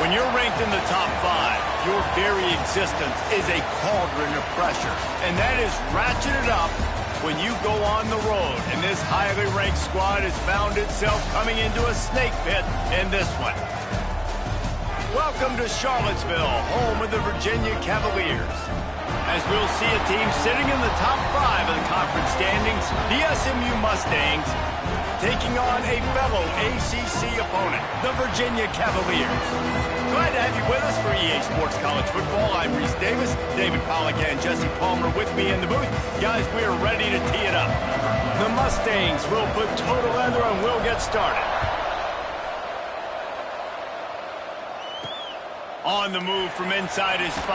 When you're ranked in the top 5, your very existence is a cauldron of pressure. And that is ratcheted up when you go on the road. And this highly ranked squad has found itself coming into a snake pit in this one. Welcome to Charlottesville, home of the Virginia Cavaliers. As we'll see a team sitting in the top 5 of the conference standings, the SMU Mustangs, taking on a fellow ACC opponent, the Virginia Cavaliers. Glad to have you with us for EA Sports College Football. I'm Reese Davis, David Pollack and Jesse Palmer with me in the booth. Guys, we are ready to tee it up. The Mustangs will put toe to leather and we'll get started. On the move from inside is 5.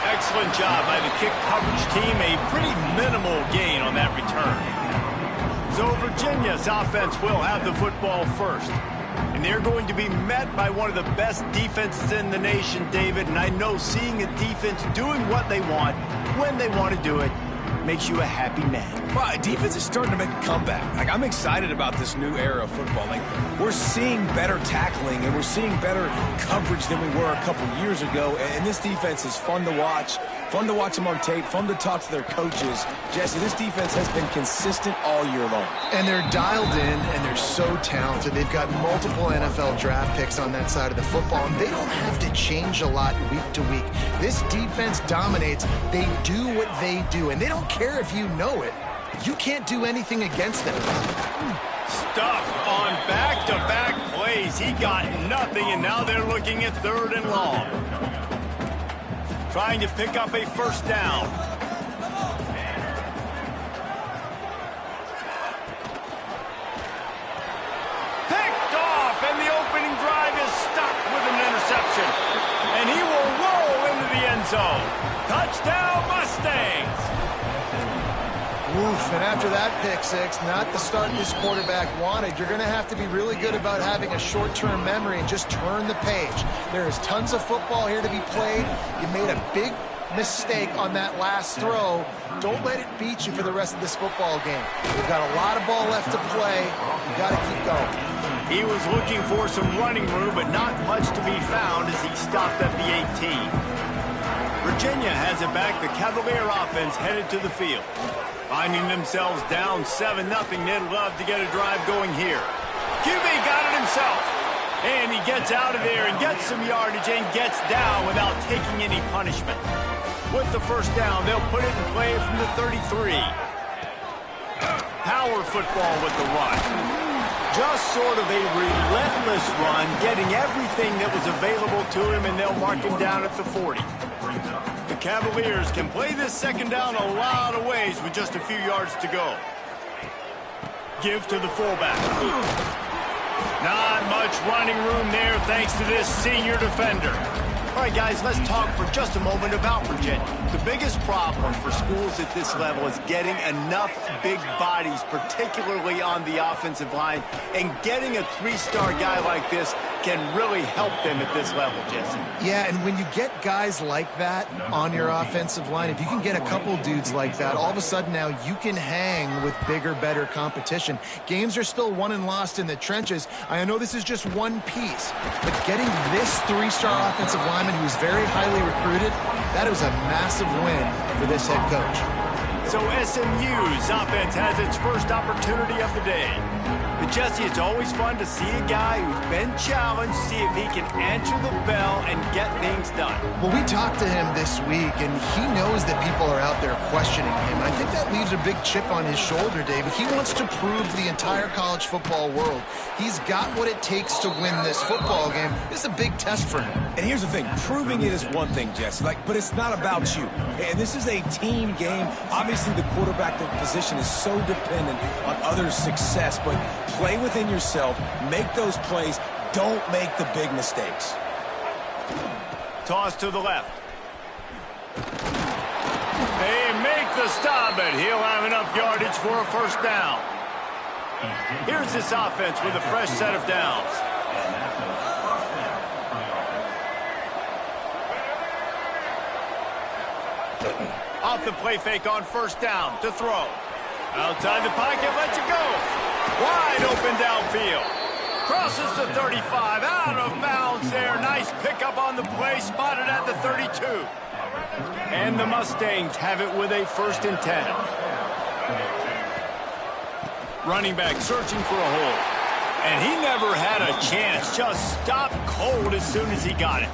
Excellent job by the kick coverage team. A pretty minimal gain on that return. So Virginia's offense will have the football first. And they're going to be met by one of the best defenses in the nation, David. And I know seeing a defense doing what they want, when they want to do it, makes you a happy man. Well, defense is starting to make a comeback. I'm excited about this new era of football. We're seeing better tackling and we're seeing better coverage than we were a couple years ago. And this defense is fun to watch. Fun to watch them on tape. Fun to talk to their coaches. Jesse, this defense has been consistent all year long. And they're dialed in and they're so talented. They've got multiple NFL draft picks on that side of the football, and they don't have to change a lot week to week. This defense dominates. They do what they do, and they don't care if you know it. You can't do anything against them. Stuffed on back-to-back plays. He got nothing, and now they're looking at 3rd and long. Trying to pick up a first down. Picked off, and the opening drive is stuck with an interception. And he will roll into the end zone. Touchdown, Mustangs! Oof, and after that pick six, not the start this quarterback wanted. You're going to have to be really good about having a short-term memory and just turn the page. There is tons of football here to be played. You made a big mistake on that last throw. Don't let it beat you for the rest of this football game. We've got a lot of ball left to play. You've got to keep going. He was looking for some running room, but not much to be found as he stopped at the 18. Virginia has it back. The Cavalier offense headed to the field. Finding themselves down 7-0, they'd love to get a drive going here. QB got it himself. And he gets out of there and gets some yardage and gets down without taking any punishment. With the first down, they'll put it in play from the 33. Power football with the run. Just sort of a relentless run, getting everything that was available to him, and they'll mark him down at the 40. The Cavaliers can play this second down a lot of ways with just a few yards to go. Give to the fullback. Not much running room there thanks to this senior defender. All right, guys, let's talk for just a moment about Virginia. The biggest problem for schools at this level is getting enough big bodies, particularly on the offensive line, and getting a 3-star guy like this can really help them at this level, Jesse. Yeah, and when you get guys like that on your offensive line, if you can get a couple dudes like that, all of a sudden now you can hang with bigger, better competition. Games are still won and lost in the trenches. I know this is just one piece, but getting this 3-star offensive lineman who's very highly recruited, that was a massive win for this head coach. So SMU's offense has its first opportunity of the day. But Jesse, it's always fun to see a guy who's been challenged, see if he can answer the bell and get things done. Well, we talked to him this week, and he knows that people are out there questioning him. And I think that leaves a big chip on his shoulder, David. He wants to prove to the entire college football world he's got what it takes to win this football game. This is a big test for him. And here's the thing. Proving it is one thing, Jesse. But it's not about you. And this is a team game. Obviously, the quarterback position is so dependent on others' success, but play within yourself, make those plays, don't make the big mistakes. Toss to the left. They make the stop, but he'll have enough yardage for a first down. Here's this offense with a fresh set of downs. Off the play fake on first down to throw. Outside the pocket, lets it go. Wide open downfield. Crosses the 35, out of bounds there. Nice pickup on the play, spotted at the 32. And the Mustangs have it with a 1st and 10. Running back searching for a hole. And he never had a chance, just stopped cold as soon as he got it.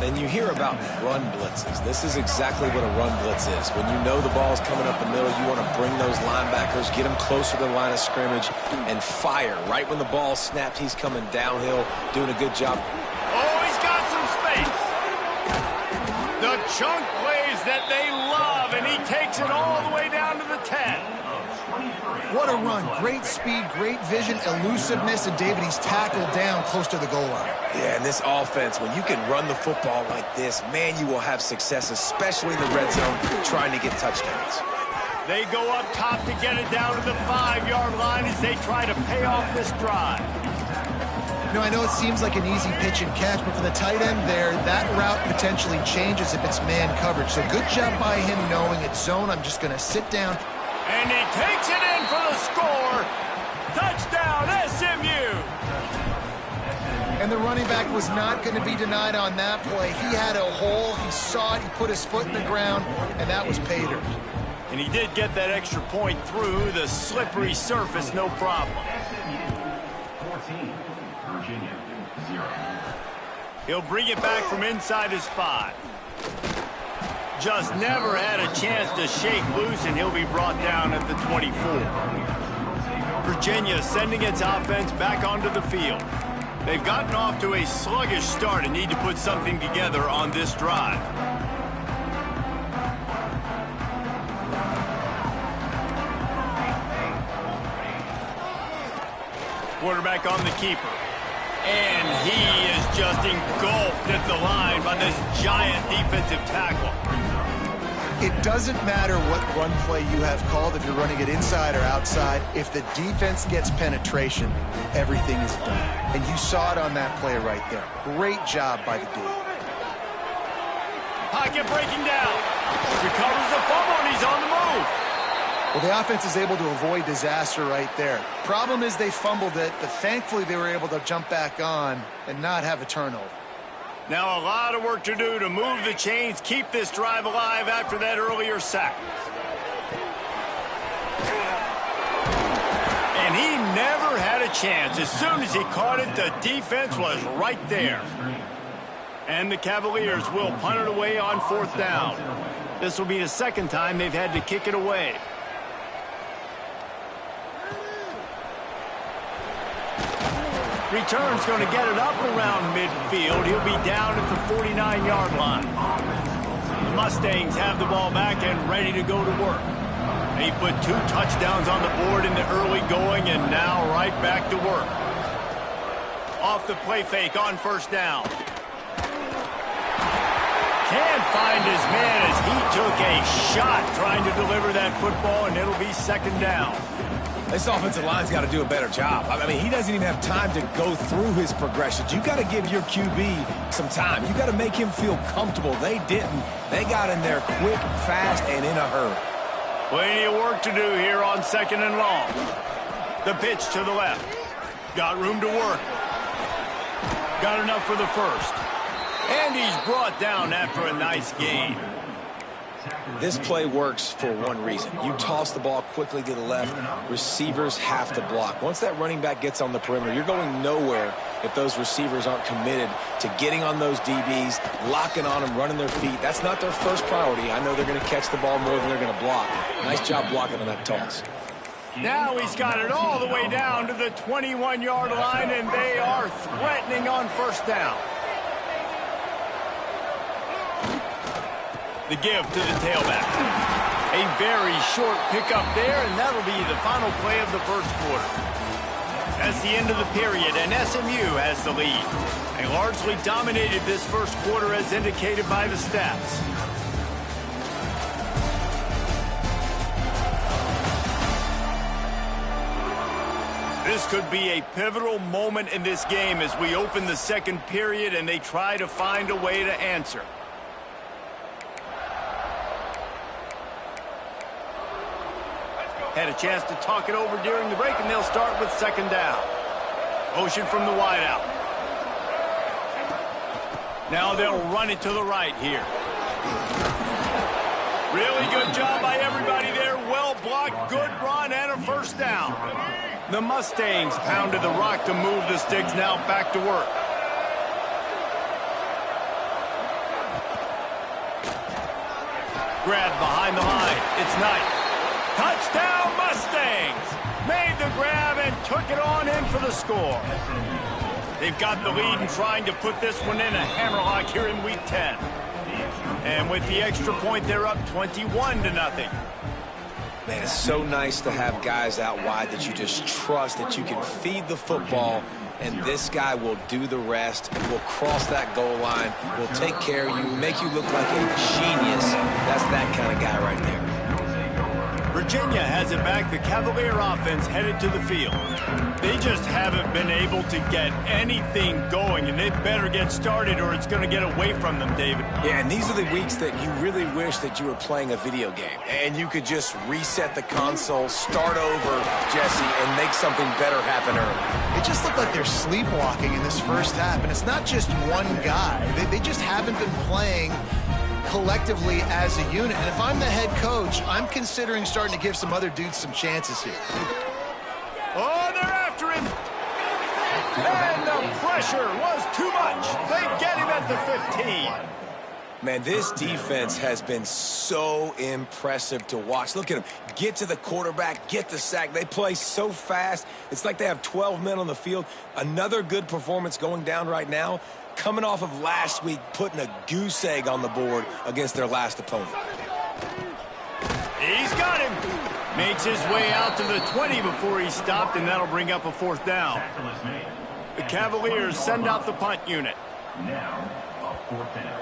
And you hear about run blitzes. This is exactly what a run blitz is. When you know the ball's coming up the middle, you want to bring those linebackers, get them closer to the line of scrimmage, and fire. Right when the ball snapped, he's coming downhill, doing a good job. Oh, he's got some space. The chunk plays that they love, and he takes it all the way down to the 10. What a run. Great speed, great vision, elusiveness, and David, he's tackled down close to the goal line. Yeah, and this offense, when you can run the football like this, man, you will have success, especially in the red zone, trying to get touchdowns. They go up top to get it down to the 5-yard line as they try to pay off this drive. You know, I know it seems like an easy pitch and catch, but for the tight end there, that route potentially changes if it's man coverage. So good job by him knowing it's zone. I'm just going to sit down. And he takes it in for the score. Touchdown, SMU. And the running back was not going to be denied on that play. He had a hole. He saw it. He put his foot in the ground, and that was pay dirt. And he did get that extra point through the slippery surface, no problem. 14, Virginia, 0. He'll bring it back from inside his 5. Just never had a chance to shake loose, and he'll be brought down at the 24. Virginia sending its offense back onto the field. They've gotten off to a sluggish start and need to put something together on this drive. Quarterback on the keeper. And he is just engulfed at the line by this giant defensive tackle. It doesn't matter what run play you have called, if you're running it inside or outside. If the defense gets penetration, everything is done. And you saw it on that play right there. Great job by the dude. Pocket breaking down. Recovers the fumble, and he's on the move. Well, the offense is able to avoid disaster right there. Problem is they fumbled it, but thankfully they were able to jump back on and not have a turnover. Now a lot of work to do to move the chains, keep this drive alive after that earlier sack. And he never had a chance. As soon as he caught it, the defense was right there. And the Cavaliers will punt it away on 4th down. This will be the 2nd time they've had to kick it away. Return's going to get it up around midfield. He'll be down at the 49-yard line. The Mustangs have the ball back and ready to go to work. They put 2 touchdowns on the board in the early going and now right back to work. Off the play fake on 1st down. Can't find his man as he took a shot trying to deliver that football, and it'll be 2nd down. This offensive line's got to do a better job. I mean, he doesn't even have time to go through his progressions. You got to give your QB some time. You got to make him feel comfortable. They didn't. They got in there quick, fast, and in a hurry. Plenty of work to do here on 2nd and long. The pitch to the left. Got room to work. Got enough for the 1st. And he's brought down after a nice gain. This play works for one reason. You toss the ball quickly to the left, receivers have to block. Once that running back gets on the perimeter, you're going nowhere if those receivers aren't committed to getting on those DBs, locking on them, running their feet. That's not their first priority. I know they're going to catch the ball more than they're going to block. Nice job blocking on that toss. Now he's got it all the way down to the 21-yard line, and they are threatening on 1st down. The give to the tailback. A very short pickup there, and that'll be the final play of the 1st quarter. That's the end of the period, and SMU has the lead. They largely dominated this 1st quarter as indicated by the stats. This could be a pivotal moment in this game as we open the 2nd period and they try to find a way to answer. Had a chance to talk it over during the break, and they'll start with 2nd down. Motion from the wideout. Now they'll run it to the right here. Really good job by everybody there. Well blocked, good run, and a first down. The Mustangs pounded the rock to move the sticks. Now back to work. Grab behind the line. It's Knight. Touchdown Mustangs! Made the grab and took it on in for the score. They've got the lead and trying to put this one in a hammerlock here in Week 10. And with the extra point, they're up 21-0. Man, it's so nice to have guys out wide that you just trust that you can feed the football, and this guy will do the rest, will cross that goal line, will take care of you, make you look like a genius. That's that kind of guy right there. Virginia has it back. The Cavalier offense headed to the field. They just haven't been able to get anything going, and they better get started or it's going to get away from them, David. Yeah, and these are the weeks that you really wish that you were playing a video game and you could just reset the console, start over, Jesse, and make something better happen early. It just looked like they're sleepwalking in this first half, and it's not just one guy. They just haven't been playing collectively as a unit. And if I'm the head coach, I'm considering starting to give some other dudes some chances here. Oh, they're after him. And the pressure was too much. They get him at the 15. Man, this defense has been so impressive to watch. Look at them. Get to the quarterback, get the sack. They play so fast. It's like they have 12 men on the field. Another good performance going down right now. Coming off of last week, putting a goose egg on the board against their last opponent. He's got him. Makes his way out to the 20 before he stopped, and that'll bring up a fourth down. The Cavaliers send out the punt unit. Now, a fourth down.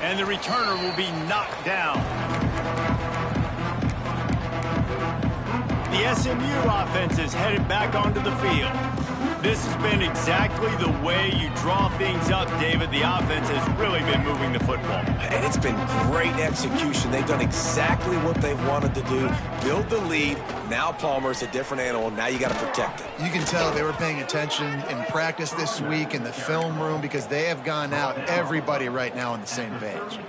And the returner will be knocked down. The SMU offense is headed back onto the field. This has been exactly the way you draw things up, David. The offense has really been moving the football. And it's been great execution. They've done exactly what they've wanted to do. Build the lead. Now Palmer's a different animal. Now you got to protect it. You can tell they were paying attention in practice this week in the film room because they have gone out, everybody right now on the same page.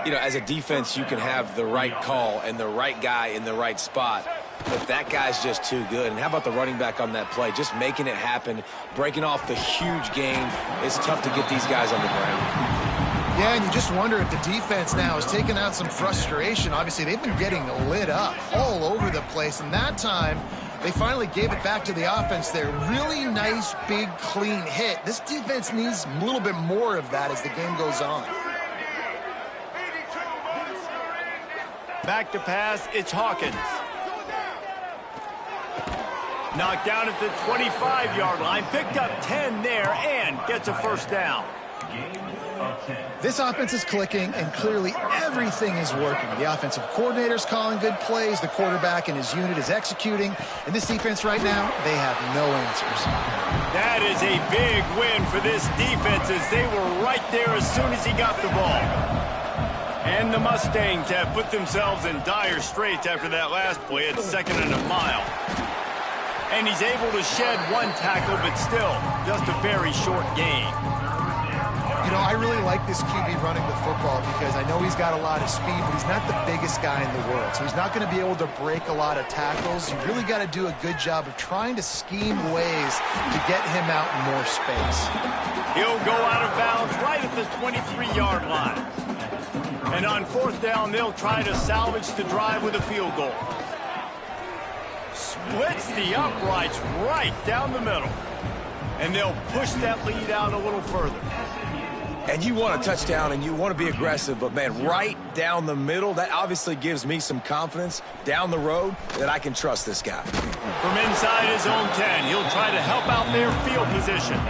You know, as a defense, you can have the right call and the right guy in the right spot. But that guy's just too good. And how about the running back on that play? Just making it happen, breaking off the huge gain. It's tough to get these guys on the ground. Yeah, and you just wonder if the defense now has taken out some frustration. Obviously, they've been getting lit up all over the place. And that time, they finally gave it back to the offense there. Really nice, big, clean hit. This defense needs a little bit more of that as the game goes on. Back to pass, it's Hawkins. Knocked down at the 25-yard line, picked up 10 there, and gets a first down. This offense is clicking, and clearly everything is working. The offensive coordinator's calling good plays, the quarterback and his unit is executing, and this defense right now, they have no answers. That is a big win for this defense as they were right there as soon as he got the ball. And the Mustangs have put themselves in dire straits after that last play at 2nd and a mile. And he's able to shed one tackle, but still, just a very short gain. You know, I really like this QB running the football because I know he's got a lot of speed, but he's not the biggest guy in the world. So he's not going to be able to break a lot of tackles. You really got to do a good job of trying to scheme ways to get him out in more space. He'll go out of bounds right at the 23-yard line. And on fourth down, they'll try to salvage the drive with a field goal. Splits the uprights right down the middle. And they'll push that lead out a little further. And you want a touchdown and you want to be aggressive, but man, right down the middle, that obviously gives me some confidence down the road that I can trust this guy. From inside his own 10, he'll try to help out their field position.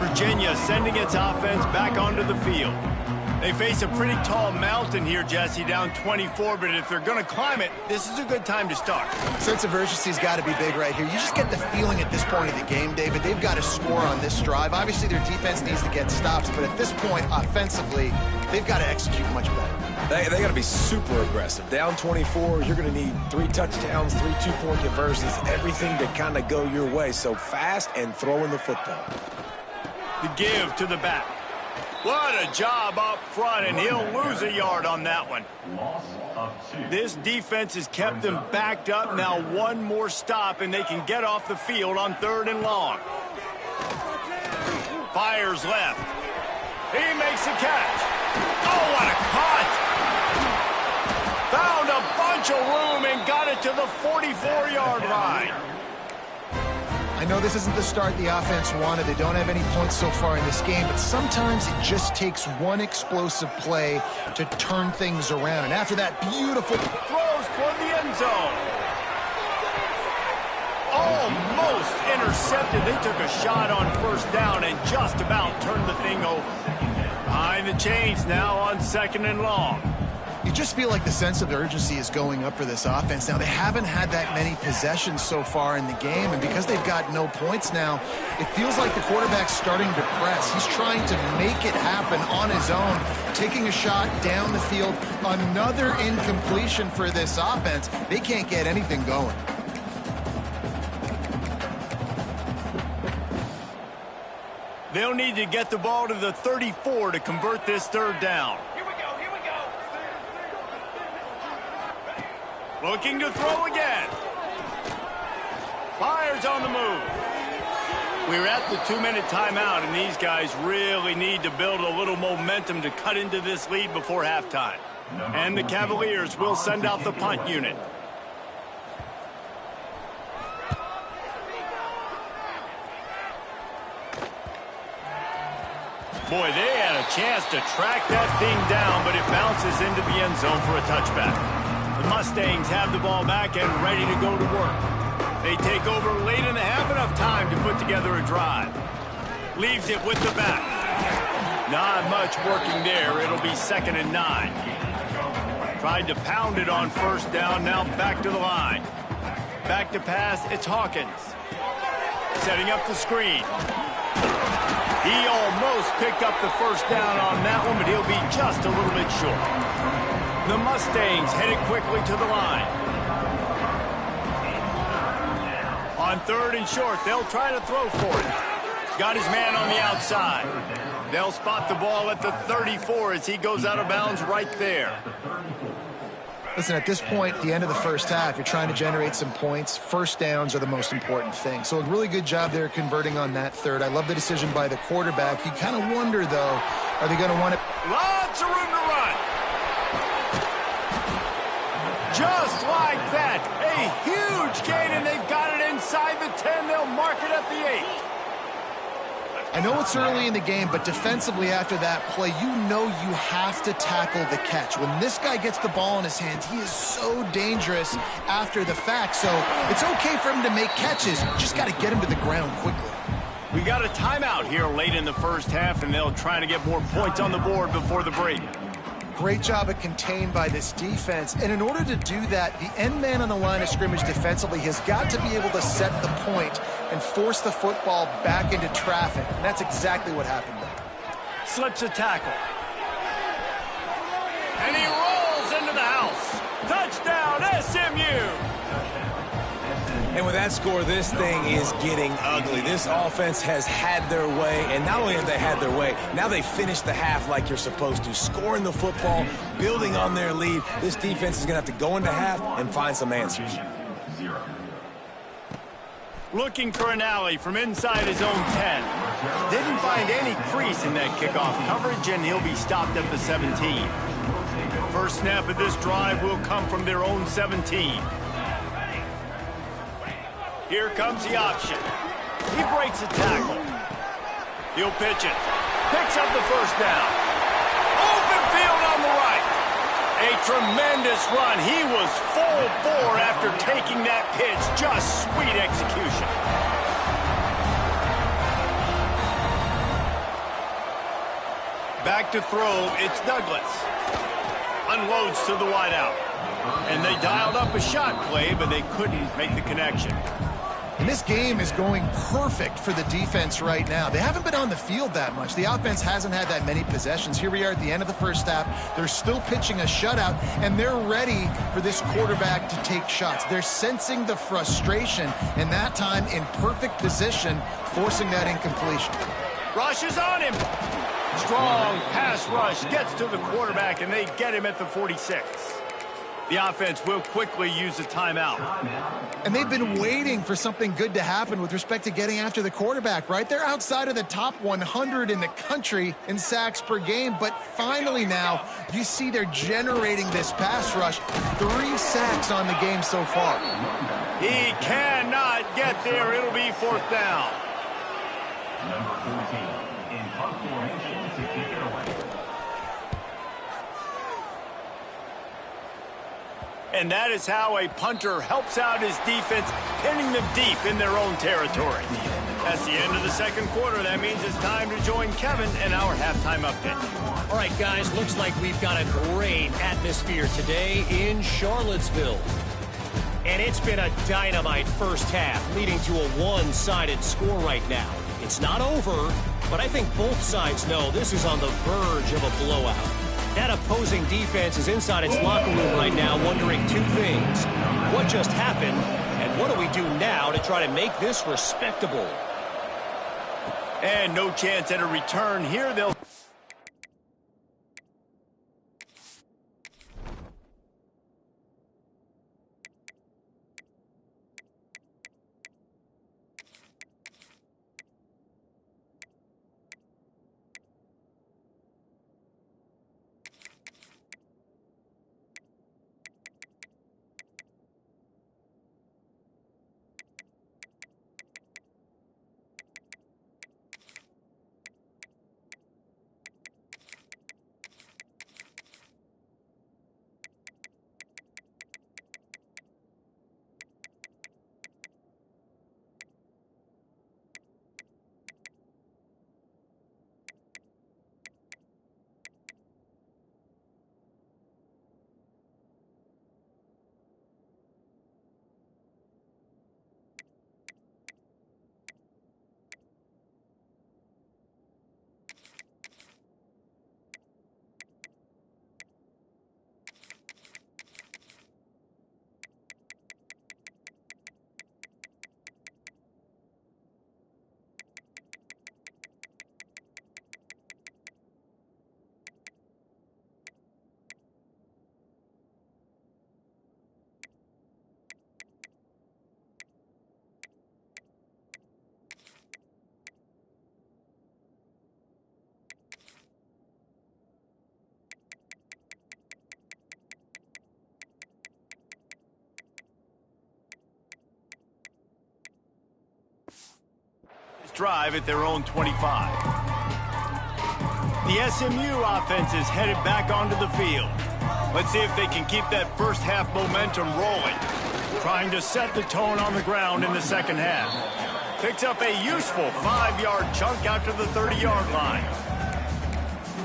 Virginia sending its offense back onto the field. They face a pretty tall mountain here, Jesse, down 24, but if they're going to climb it, this is a good time to start. Sense of urgency's got to be big right here. You just get the feeling at this point of the game, David, they've got to score on this drive. Obviously, their defense needs to get stops, but at this point, offensively, they've got to execute much better. They got to be super aggressive. Down 24, you're going to need 3 touchdowns, 3 two-point conversions, everything to kind of go your way. So fast and throwing the football. The give to the back. What a job up front, and he'll lose a yard on that one. Loss of 2. This defense has kept them backed up. Now one more stop, and they can get off the field on 3rd and long. Fires left. He makes the catch. Oh, what a cut! Found a bunch of room and got it to the 44-yard line. I know this isn't the start the offense wanted. They don't have any points so far in this game, but sometimes it just takes one explosive play to turn things around. And after that beautiful Throws toward the end zone. Almost intercepted. They took a shot on 1st down and just about turned the thing over. Behind the chains now on 2nd and long. You just feel like the sense of urgency is going up for this offense. Now, they haven't had that many possessions so far in the game, and because they've got no points now, it feels like the quarterback's starting to press. He's trying to make it happen on his own, taking a shot down the field. Another incompletion for this offense. They can't get anything going. They'll need to get the ball to the 34 to convert this 3rd down. Looking to throw again. Fires on the move. We're at the 2-minute timeout, and these guys really need to build a little momentum to cut into this lead before halftime. And the Cavaliers will send out the punt unit. Boy, they had a chance to track that thing down, but it bounces into the end zone for a touchback. The Mustangs have the ball back and ready to go to work. They take over late in the half, enough time to put together a drive. Leaves it with the back. Not much working there. It'll be 2nd and 9. Tried to pound it on 1st down, now back to the line. Back to pass, it's Hawkins. Setting up the screen. He almost picked up the 1st down on that one, but he'll be just a little bit short. The Mustangs headed quickly to the line. On 3rd and short, they'll try to throw for it. Got his man on the outside. They'll spot the ball at the 34 as he goes out of bounds right there. Listen, at this point, the end of the 1st half, you're trying to generate some points. 1st downs are the most important thing. So a really good job there converting on that 3rd. I love the decision by the quarterback. You kind of wonder, though, are they going to want it? Lots of room to run. Just like that. A huge gain, and they've got it inside the 10. They'll mark it at the 8. I know it's early in the game, but defensively after that play, you know you have to tackle the catch. When this guy gets the ball in his hands, he is so dangerous after the fact. So it's okay for him to make catches. You just got to get him to the ground quickly. We got a timeout here late in the 1st half, and they'll try to get more points on the board before the break. Great job of contained by this defense. And in order to do that, the end man on the line of scrimmage defensively has got to be able to set the point and force the football back into traffic. And that's exactly what happened there. Slips a tackle. And he rolls into the house. Touchdown, SMU! And with that score, this thing is getting ugly. This offense has had their way, and not only have they had their way, now they finished the half like you're supposed to, scoring the football, building on their lead. This defense is going to have to go into half and find some answers. Looking for an alley from inside his own 10. Didn't find any crease in that kickoff coverage, and he'll be stopped at the 17. First snap of this drive will come from their own 17. Here comes the option. He breaks a tackle. He'll pitch it. Picks up the 1st down. Open field on the right. A tremendous run. He was full bore after taking that pitch. Just sweet execution. Back to throw, it's Douglas. Unloads to the wideout. And they dialed up a shot play, but they couldn't make the connection. And this game is going perfect for the defense right now. They haven't been on the field that much. The offense hasn't had that many possessions. Here we are at the end of the first half. They're still pitching a shutout, and they're ready for this quarterback to take shots. They're sensing the frustration, and that time in perfect position, forcing that incompletion. Rush is on him. Strong pass rush gets to the quarterback, and they get him at the 46. The offense will quickly use a timeout. And they've been waiting for something good to happen with respect to getting after the quarterback, right? They're outside of the top 100 in the country in sacks per game, but finally now you see they're generating this pass rush. 3 sacks on the game so far. He cannot get there. It'll be 4th down. Number 14 in punt formation to kick it away. And that is how a punter helps out his defense, pinning them deep in their own territory. That's the end of the second quarter. That means it's time to join Kevin and our halftime update. All right, guys, looks like we've got a great atmosphere today in Charlottesville. And it's been a dynamite first half, leading to a one-sided score right now. It's not over, but I think both sides know this is on the verge of a blowout. That opposing defense is inside its locker room right now wondering 2 things. What just happened, and what do we do now to try to make this respectable? And no chance at a return here. They'll... drive at their own 25. The SMU offense is headed back onto the field. Let's see if they can keep that first half momentum rolling. Trying to set the tone on the ground in the second half. Picks up a useful 5-yard chunk out to the 30-yard line.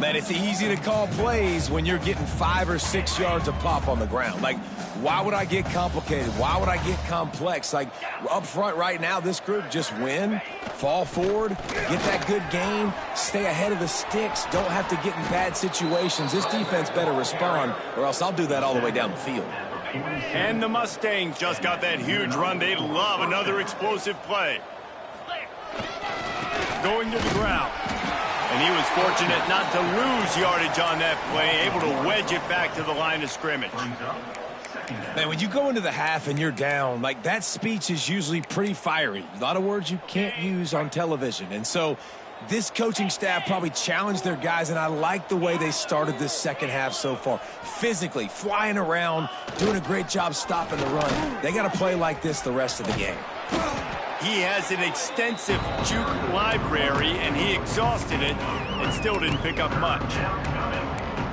Man, it's easy to call plays when you're getting 5 or 6 yards of pop on the ground. Like, why would I get complicated? Why would I get complex? Like, up front right now, this group just win, fall forward, get that good gain, stay ahead of the sticks, don't have to get in bad situations. This defense better respond, or else I'll do that all the way down the field. And the Mustangs just got that huge run. They love another explosive play. Going to the ground. And he was fortunate not to lose yardage on that play, able to wedge it back to the line of scrimmage. Man, when you go into the half and you're down, like, that speech is usually pretty fiery. A lot of words you can't use on television. And so this coaching staff probably challenged their guys, and I like the way they started this second half so far. Physically, flying around, doing a great job stopping the run. They got to play like this the rest of the game. He has an extensive juke library, and he exhausted it and still didn't pick up much.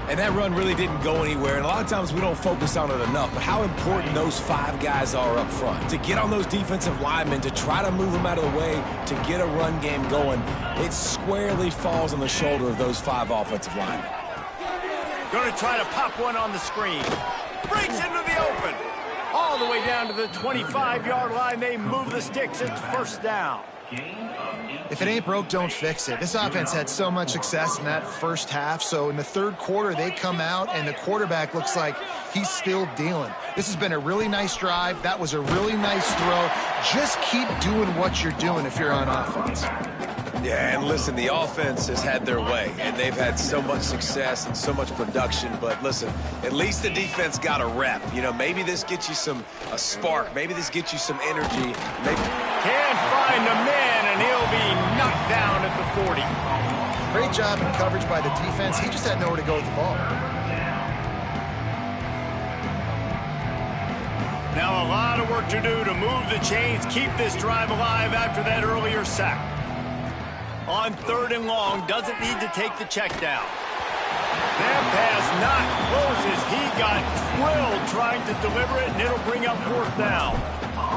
And that run really didn't go anywhere, and a lot of times we don't focus on it enough, but how important those 5 guys are up front. To get on those defensive linemen, to try to move them out of the way, to get a run game going, it squarely falls on the shoulder of those 5 offensive linemen. Going to try to pop one on the screen. Breaks into the open. All the way down to the 25-yard line. They move the sticks. It's first down. If it ain't broke, don't fix it. This offense had so much success in that first half, so in the third quarter, they come out, and the quarterback looks like he's still dealing. This has been a really nice drive. That was a really nice throw. Just keep doing what you're doing if you're on offense. Yeah, and listen, the offense has had their way, and they've had so much success and so much production. But listen, at least the defense got a rep. You know, maybe this gets you a spark. Maybe this gets you some energy. Maybe can't find the man, and he'll be knocked down at the 40. Great job in coverage by the defense. He just had nowhere to go with the ball. Now a lot of work to do to move the chains, keep this drive alive after that earlier sack. On 3rd and long, doesn't need to take the check down. That pass not closes. He got thrilled trying to deliver it, and it'll bring up 4th down.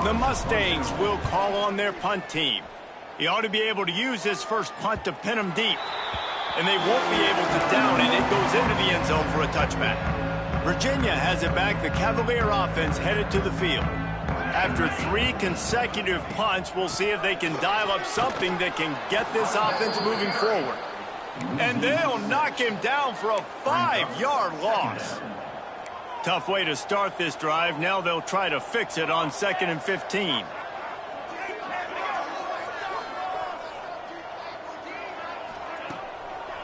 The Mustangs will call on their punt team. He ought to be able to use this first punt to pin him deep, and they won't be able to down it. It goes into the end zone for a touchback. Virginia has it back. The Cavalier offense headed to the field. After 3 consecutive punts, we'll see if they can dial up something that can get this offense moving forward. And they'll knock him down for a 5-yard loss. Tough way to start this drive. Now they'll try to fix it on 2nd and 15.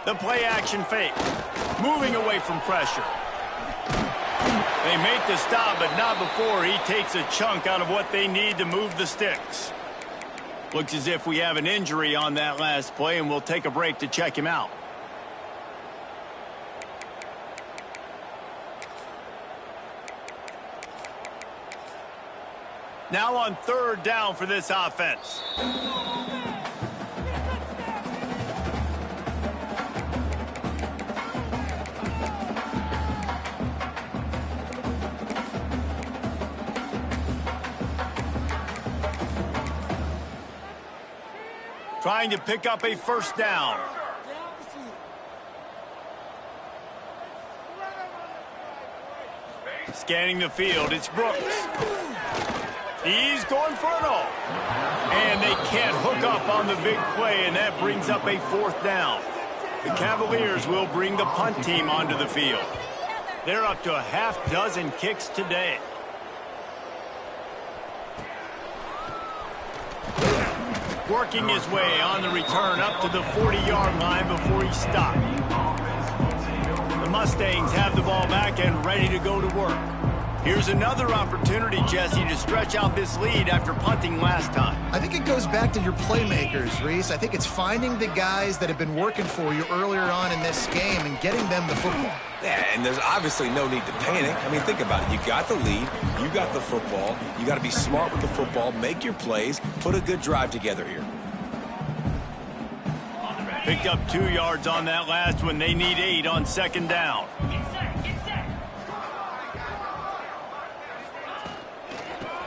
The play action fake. Moving away from pressure. They make the stop, but not before he takes a chunk out of what they need to move the sticks. Looks as if we have an injury on that last play, and we'll take a break to check him out. Now on 3rd down for this offense. Trying to pick up a 1st down. Scanning the field, it's Brooks. He's going for it all. And they can't hook up on the big play, and that brings up a 4th down. The Cavaliers will bring the punt team onto the field. They're up to a half-dozen kicks today. Working his way on the return up to the 40-yard line before he stopped. The Mustangs have the ball back and ready to go to work. Here's another opportunity, Jesse, to stretch out this lead after punting last time. I think it goes back to your playmakers, Reese. I think it's finding the guys that have been working for you earlier on in this game and getting them the football. Yeah, and there's obviously no need to panic. I mean, think about it. You got the lead. You got the football. You got to be smart with the football, make your plays, put a good drive together here. Picked up 2 yards on that last one. They need 8 on 2nd down.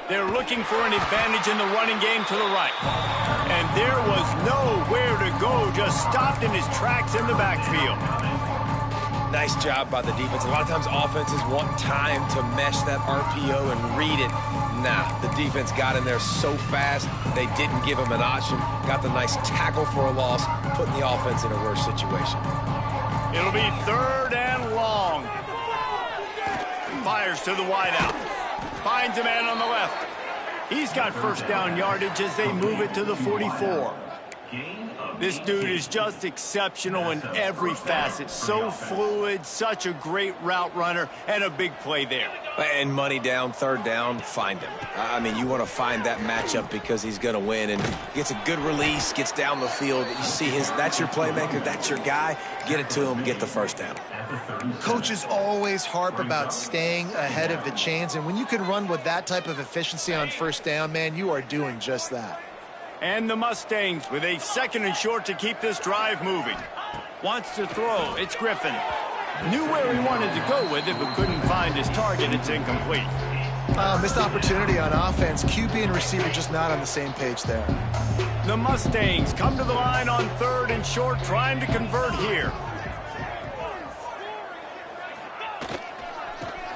They're looking for an advantage in the running game to the right. And there was nowhere to go, just stopped in his tracks in the backfield. Nice job by the defense. A lot of times offenses want time to mesh that RPO and read it. Nah, the defense got in there so fast, they didn't give him an option. Got the nice tackle for a loss, putting the offense in a worse situation. It'll be 3rd and long. Fires to the wideout. Finds a man on the left. He's got 1st down yardage as they move it to the 44. This dude is just exceptional in every facet. So fluid, such a great route runner, and a big play there. And money down, 3rd down, find him. I mean, you want to find that matchup because he's going to win, and gets a good release, gets down the field. You see that's your playmaker, that's your guy. Get it to him, get the 1st down. Coaches always harp about staying ahead of the chains, and when you can run with that type of efficiency on 1st down, man, you are doing just that. And the Mustangs with a 2nd and short to keep this drive moving. Wants to throw. It's Griffin. Knew where he wanted to go with it, but couldn't find his target. It's incomplete. Missed opportunity on offense. QB and receiver just not on the same page there. The Mustangs come to the line on 3rd and short, trying to convert here.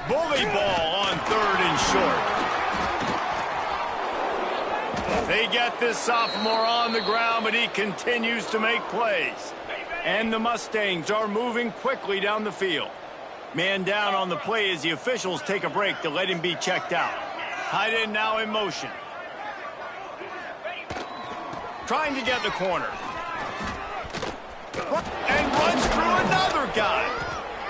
Bully ball on 3rd and short. They get this sophomore on the ground, but he continues to make plays. And the Mustangs are moving quickly down the field. Man down on the play as the officials take a break to let him be checked out. Tight end now in motion. Trying to get the corner. And runs through another guy.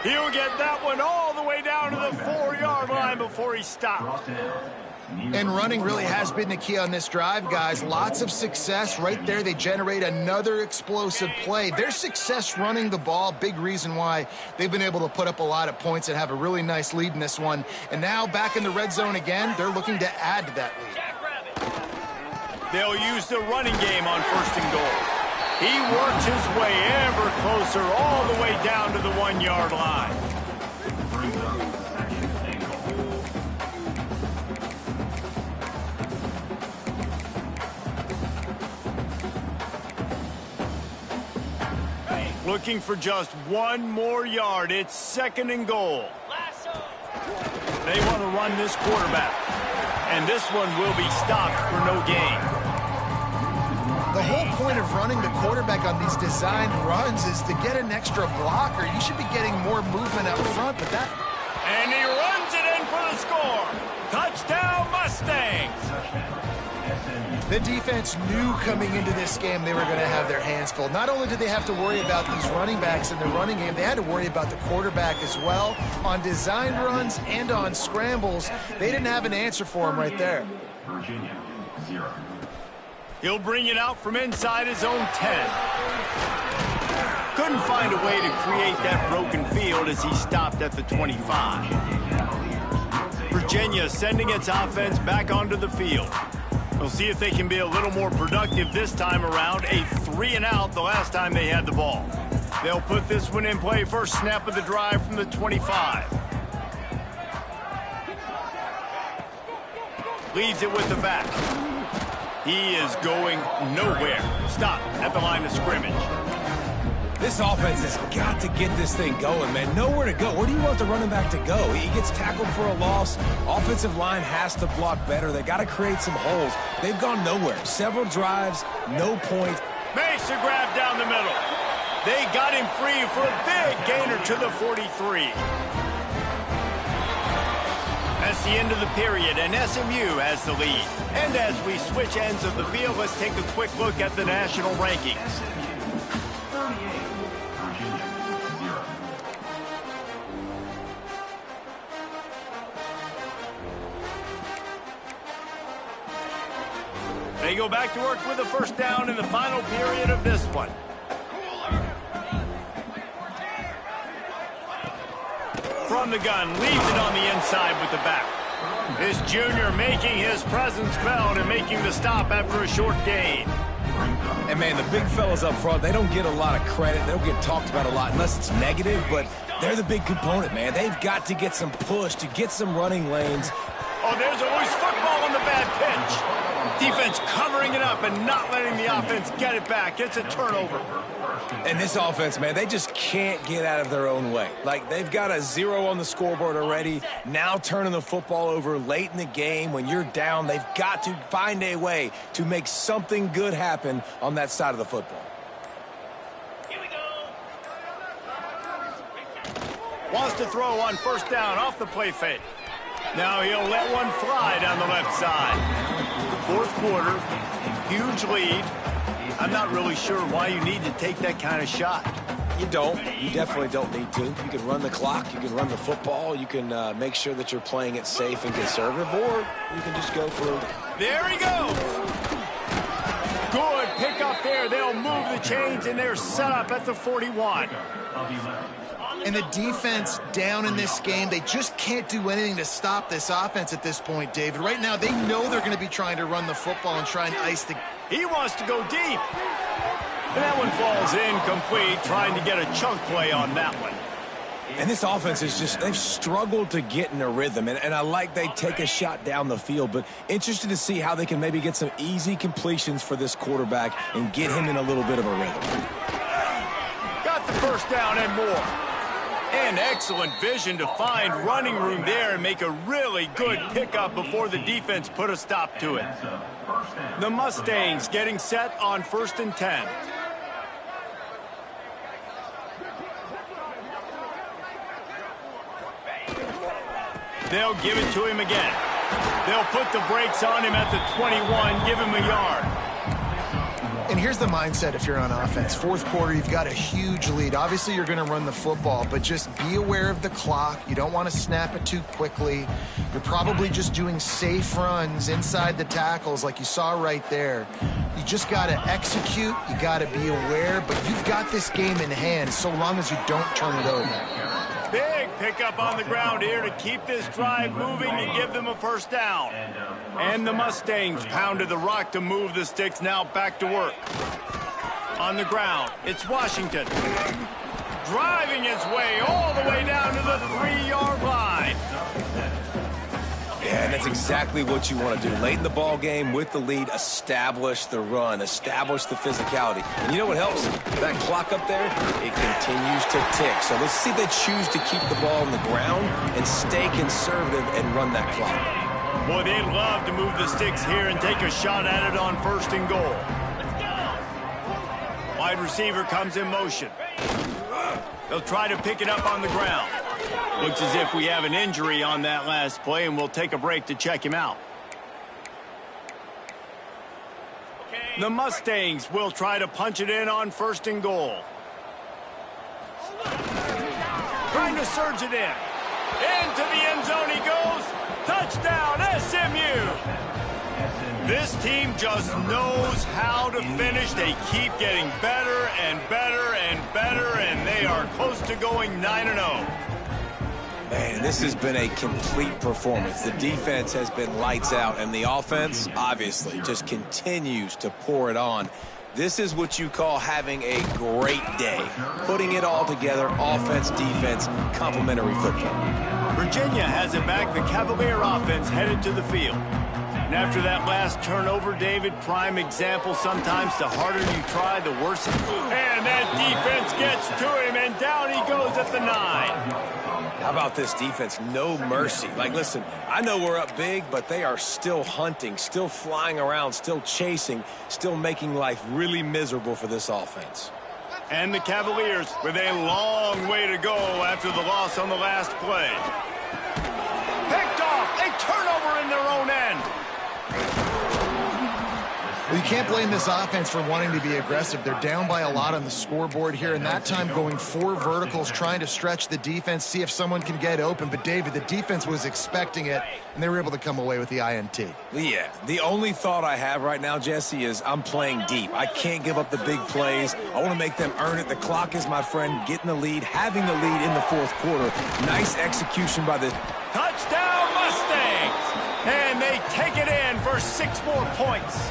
He'll get that one all the way down to the 4-yard line before he stops. And running really has been the key on this drive, guys. Lots of success right there. They generate another explosive play. Their success running the ball, big reason why they've been able to put up a lot of points and have a really nice lead in this one. And now back in the red zone again, they're looking to add to that lead. They'll use the running game on 1st and goal. He works his way ever closer all the way down to the 1-yard line. Looking for just 1 more yard. It's 2nd and goal. They want to run this quarterback. And this one will be stopped for no gain. The whole point of running the quarterback on these designed runs is to get an extra blocker. You should be getting more movement up front, but that... And he runs it in for the score. Touchdown, Mustangs. The defense knew coming into this game they were going to have their hands full. Not only did they have to worry about these running backs in the running game, they had to worry about the quarterback as well. On designed runs and on scrambles, they didn't have an answer for him right there. Virginia, 0. He'll bring it out from inside his own 10. Couldn't find a way to create that broken field as he stopped at the 25. Virginia sending its offense back onto the field. We'll see if they can be a little more productive this time around. A 3-and-out the last time they had the ball. They'll put this one in play first snap of the drive from the 25. Leaves it with the back. He is going nowhere. Stop at the line of scrimmage. This offense has got to get this thing going, man. Nowhere to go. Where do you want the running back to go? He gets tackled for a loss. Offensive line has to block better. They got to create some holes. They've gone nowhere. Several drives, no point. Makes a grab down the middle. They got him free for a big gainer to the 43. That's the end of the period, and SMU has the lead. And as we switch ends of the field, let's take a quick look at the national rankings. They go back to work with a first down in the final period of this one. From the gun, leaves it on the inside with the back. This junior making his presence felt and making the stop after a short gain. And, man, the big fellas up front, they don't get a lot of credit. They don't get talked about a lot unless it's negative, but they're the big component, man. They've got to get some push to get some running lanes. Oh, there's a loose football on the bad pitch. Defense covering it up and not letting the offense get it back. It's a turnover. And this offense, man, they just can't get out of their own way. Like, they've got a 0 on the scoreboard already. Now turning the football over late in the game when you're down, they've got to find a way to make something good happen on that side of the football. Here we go. Wants to throw on first down off the play fake. Now he'll let one fly down the left side. Fourth quarter, huge lead. I'm not really sure why you need to take that kind of shot. You don't. You definitely don't need to. You can run the clock. You can run the football. You can make sure that you're playing it safe and conservative, or you can just go for it. There he goes. Good pick up there. They'll move the chains, and they're set up at the 41. And the defense down in this game, they just can't do anything to stop this offense at this point, David. Right now, they know they're going to be trying to run the football and try and ice the... He wants to go deep. And that one falls incomplete, trying to get a chunk play on that one. And this offense is just, they've struggled to get in a rhythm. And I like they take a shot down the field, but interested to see how they can maybe get some easy completions for this quarterback and get him in a little bit of a rhythm. Got the first down and more. And excellent vision to find running room there and make a really good pickup before the defense put a stop to it. The Mustangs getting set on 1st and 10. They'll give it to him again. They'll put the brakes on him at the 21, give him a yard. And here's the mindset if you're on offense. Fourth quarter, you've got a huge lead. Obviously, you're going to run the football, but just be aware of the clock. You don't want to snap it too quickly. You're probably just doing safe runs inside the tackles like you saw right there. You just got to execute. You got to be aware, but you've got this game in hand so long as you don't turn it over. Big pickup on the ground here to keep this drive moving and give them a first down. And the Mustangs pounded the rock to move the sticks, now back to work. On the ground, it's Washington. Driving his way all the way down to the 3-yard line. Yeah, and that's exactly what you want to do. Late in the ball game with the lead, establish the run, establish the physicality. And you know what helps? That clock up there, it continues to tick. So let's see if they choose to keep the ball on the ground and stay conservative and run that clock. Boy, they'd love to move the sticks here and take a shot at it on 1st and goal. Wide receiver comes in motion. They'll try to pick it up on the ground. Looks as if we have an injury on that last play, and we'll take a break to check him out. The Mustangs will try to punch it in on 1st and goal. Trying to surge it in. Into the end zone he goes. Touchdown, SMU! This team just knows how to finish. They keep getting better and better and better, and they are close to going 9-0. Man, this has been a complete performance. The defense has been lights out, and the offense, obviously, just continues to pour it on. This is what you call having a great day. Putting it all together, offense, defense, complementary football. Virginia has it back. The Cavalier offense headed to the field. And after that last turnover, David, prime example, sometimes the harder you try, the worse. And that defense gets to him, and down he goes at the 9. How about this defense? No mercy. Like, listen, I know we're up big, but they are still hunting, still flying around, still chasing, still making life really miserable for this offense. And the Cavaliers with a long way to go after the loss on the last play. Picked off, a turnover in their own end. Well, you can't blame this offense for wanting to be aggressive. They're down by a lot on the scoreboard here, and that time going 4 verticals, trying to stretch the defense, see if someone can get open. But, David, the defense was expecting it, and they were able to come away with the INT. Yeah, the only thought I have right now, Jesse, is I'm playing deep. I can't give up the big plays. I want to make them earn it. The clock is my friend. Getting the lead, having the lead in the fourth quarter. Nice execution by this. Touchdown, Mustangs! And they take it in for 6 more points.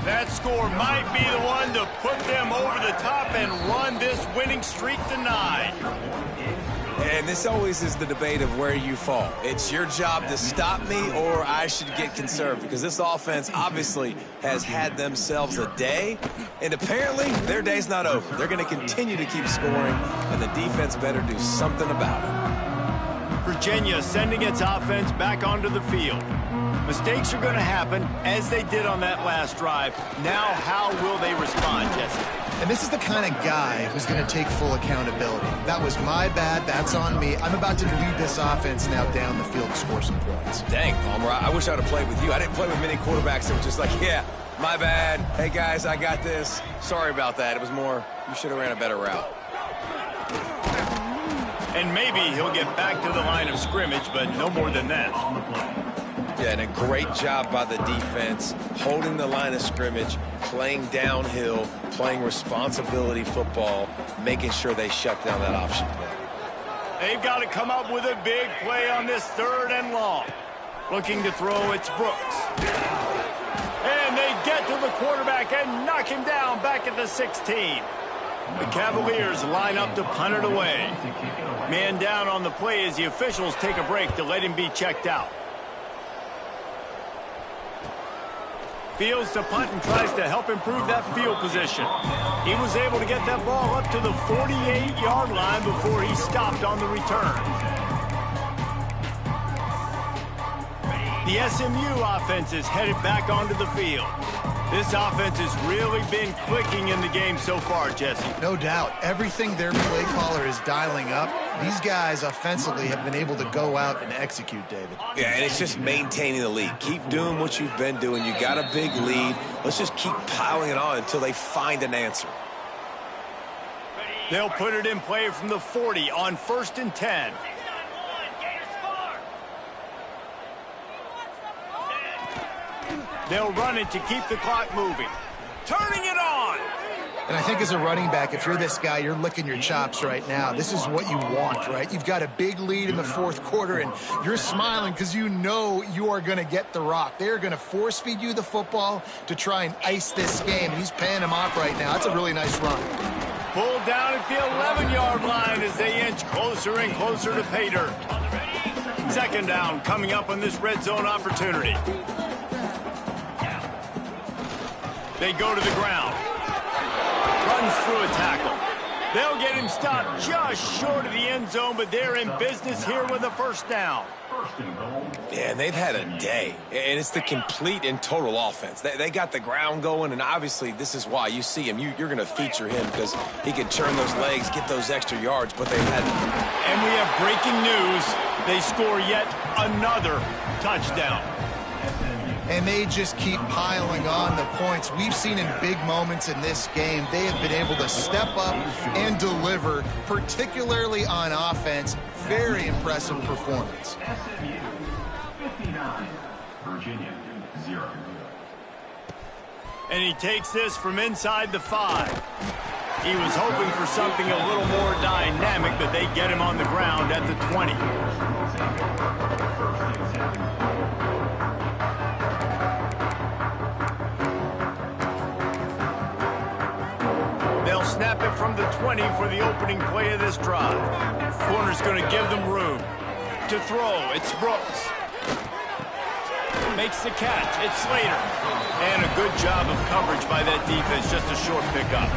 That score might be the one to put them over the top and run this winning streak to 9. And this always is the debate of where you fall. It's your job to stop me, or I should get conserved, because this offense obviously has had themselves a day, and apparently their day's not over. They're going to continue to keep scoring, and the defense better do something about it. Virginia sending its offense back onto the field. Mistakes are going to happen, as they did on that last drive. Now, how will they respond, Jesse? And this is the kind of guy who's going to take full accountability. That was my bad. That's on me. I'm about to lead this offense now down the field to score some points. Dang, Palmer, I wish I would have played with you. I didn't play with many quarterbacks that were just like, yeah, my bad. Hey, guys, I got this. Sorry about that. It was more, you should have ran a better route. And maybe he'll get back to the line of scrimmage, but no more than that. Yeah, and a great job by the defense, holding the line of scrimmage, playing downhill, playing responsibility football, making sure they shut down that option play. They've got to come up with a big play on this 3rd and long. Looking to throw, it's Brooks. And they get to the quarterback and knock him down back at the 16. The Cavaliers line up to punt it away. Man down on the play as the officials take a break to let him be checked out. Fields to punt and tries to help improve that field position. He was able to get that ball up to the 48-yard line before he stopped on the return. The SMU offense is headed back onto the field. This offense has really been clicking in the game so far, Jesse. No doubt. Everything their play caller is dialing up, these guys offensively have been able to go out and execute, David. Yeah, and it's just maintaining the lead. Keep doing what you've been doing. You got a big lead. Let's just keep piling it on until they find an answer. They'll put it in play from the 40 on 1st and 10. They'll run it to keep the clock moving. Turning it on! And I think as a running back, if you're this guy, you're licking your chops right now. This is what you want, right? You've got a big lead in the 4th quarter, and you're smiling because you know you are going to get the rock. They're going to force-feed you the football to try and ice this game. He's paying him off right now. That's a really nice run. Pulled down at the 11-yard line as they inch closer and closer to pay dirt. 2nd down coming up on this red zone opportunity. They go to the ground. Runs through a tackle. They'll get him stopped just short of the end zone, but they're in business here with a 1st down. Yeah, and they've had a day. And it's the complete and total offense. They got the ground going, and obviously this is why you see him. You're going to feature him because he can turn those legs, get those extra yards, but they've had... And we have breaking news. They score yet another touchdown. And they just keep piling on the points. We've seen in big moments in this game, they have been able to step up and deliver, particularly on offense. Very impressive performance. SMU 59, Virginia 0. And he takes this from inside the 5. He was hoping for something a little more dynamic, but they get him on the ground at the 20. They'll snap it from the 20 for the opening play of this drive. Corner's going to give them room. To throw, it's Brooks. Makes the catch, it's Slater. And a good job of coverage by that defense, just a short pickup.